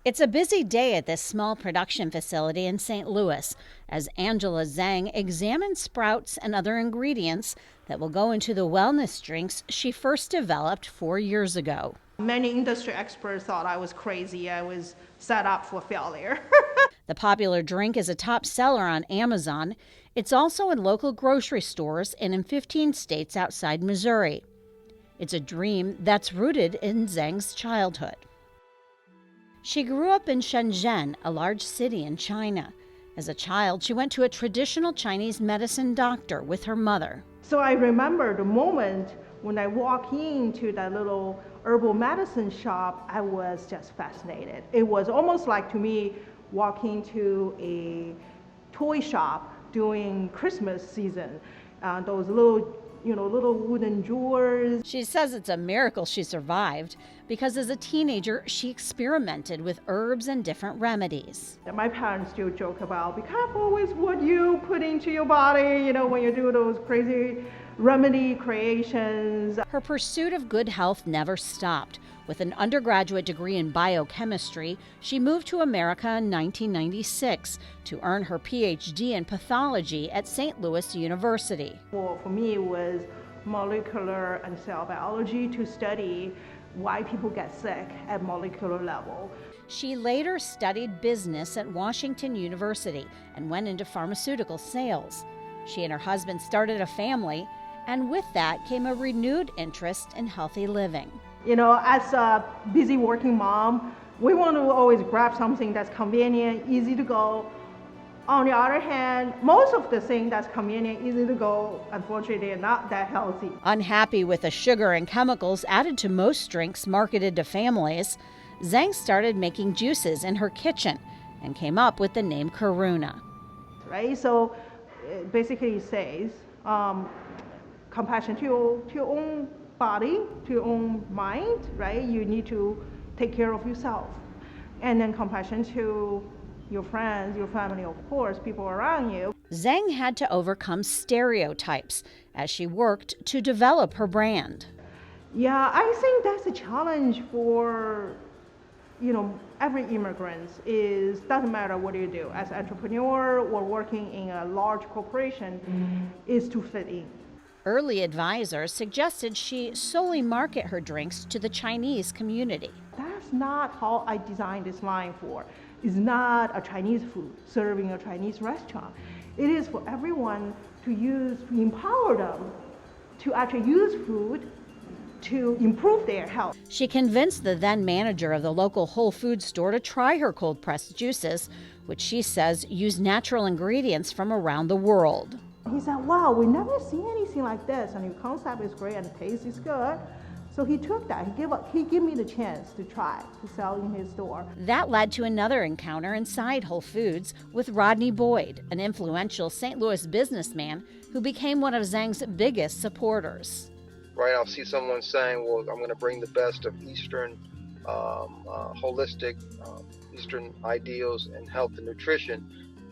It's a busy day at this small production facility in St. Louis as Angela Zeng examines sprouts and other ingredients that will go into the wellness drinks she first developed 4 years ago. Many industry experts thought I was crazy. I was set up for failure. The popular drink is a top seller on Amazon. It's also in local grocery stores and in 15 states outside Missouri. It's a dream that's rooted in Zeng's childhood. She grew up in Shenzhen, a large city in China. As a child, she went to a traditional Chinese medicine doctor with her mother. So I remember the moment when I walked into that little herbal medicine shop, I was just fascinated. It was almost like, to me, walking to a toy shop during Christmas season. Those little wooden drawers. She says it's a miracle she survived because as a teenager, she experimented with herbs and different remedies. My parents still joke about, be careful with what you put into your body, when you do those crazy remedy creations. Her pursuit of good health never stopped. With an undergraduate degree in biochemistry, she moved to America in 1996 to earn her PhD in pathology at St. Louis University. Well, for me, it was molecular and cell biology to study why people get sick at molecular level. She later studied business at Washington University and went into pharmaceutical sales. She and her husband started a family, and with that came a renewed interest in healthy living. As a busy working mom, we want to always grab something that's convenient, easy to go. On the other hand, most of the things that's convenient, easy to go, unfortunately, are not that healthy. Unhappy with the sugar and chemicals added to most drinks marketed to families, Zeng started making juices in her kitchen and came up with the name Karuna. Right? So basically it says compassion to your own body, to your own mind, right? You need to take care of yourself. And then compassion to your friends, your family, of course, people around you. Zeng had to overcome stereotypes as she worked to develop her brand. Yeah, I think that's a challenge for every immigrant. Doesn't matter what you do as an entrepreneur or working in a large corporation, is to fit in. Early advisors suggested she solely market her drinks to the Chinese community. That's not how I designed this line for. It's not a Chinese food serving a Chinese restaurant. It is for everyone to empower them to actually use food to improve their health. She convinced the then manager of the local Whole Foods store to try her cold-pressed juices, which she says use natural ingredients from around the world. He said, wow, we never seen anything like this, and your concept is great and the taste is good. So he took that. He gave me the chance to try to sell in his store. That led to another encounter inside Whole Foods with Rodney Boyd, an influential St. Louis businessman who became one of Zeng's biggest supporters. Right, I'll see someone saying, well, I'm going to bring the best of Eastern, holistic, Eastern ideals and health and nutrition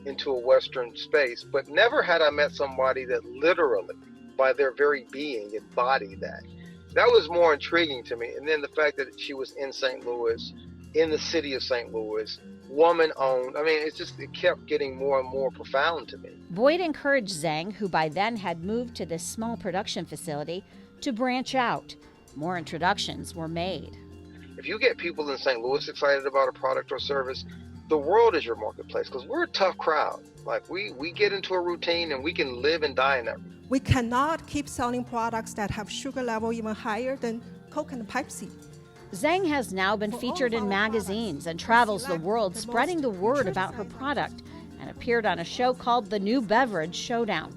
into a Western space. But never had I met somebody that literally, by their very being, embodied that. That was more intriguing to me. And then the fact that she was in St. Louis, in the city of St. Louis, woman-owned. I mean, it kept getting more and more profound to me. Boyd encouraged Zeng, who by then had moved to this small production facility, to branch out. More introductions were made. If you get people in St. Louis excited about a product or service, the world is your marketplace, because we're a tough crowd. Like we get into a routine and we can live and die in that. We cannot keep selling products that have sugar level even higher than Coke and Pepsi. Zeng has now been featured in magazines and travels the world spreading the word about her product and appeared on a show called The New Beverage Showdown.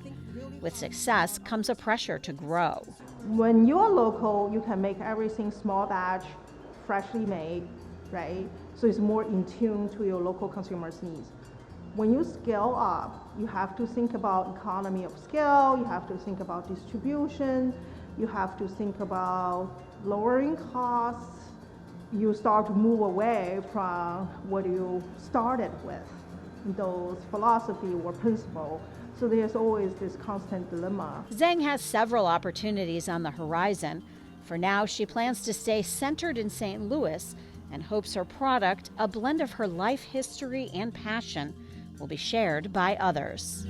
With success comes a pressure to grow. When you're local, you can make everything small batch, freshly made, right? So it's more in tune to your local consumers' needs. When you scale up, you have to think about economy of scale, you have to think about distribution, you have to think about lowering costs. You start to move away from what you started with, those philosophy or principle. So there's always this constant dilemma. Zeng has several opportunities on the horizon. For now, she plans to stay centered in St. Louis and hopes her product, a blend of her life history and passion, will be shared by others.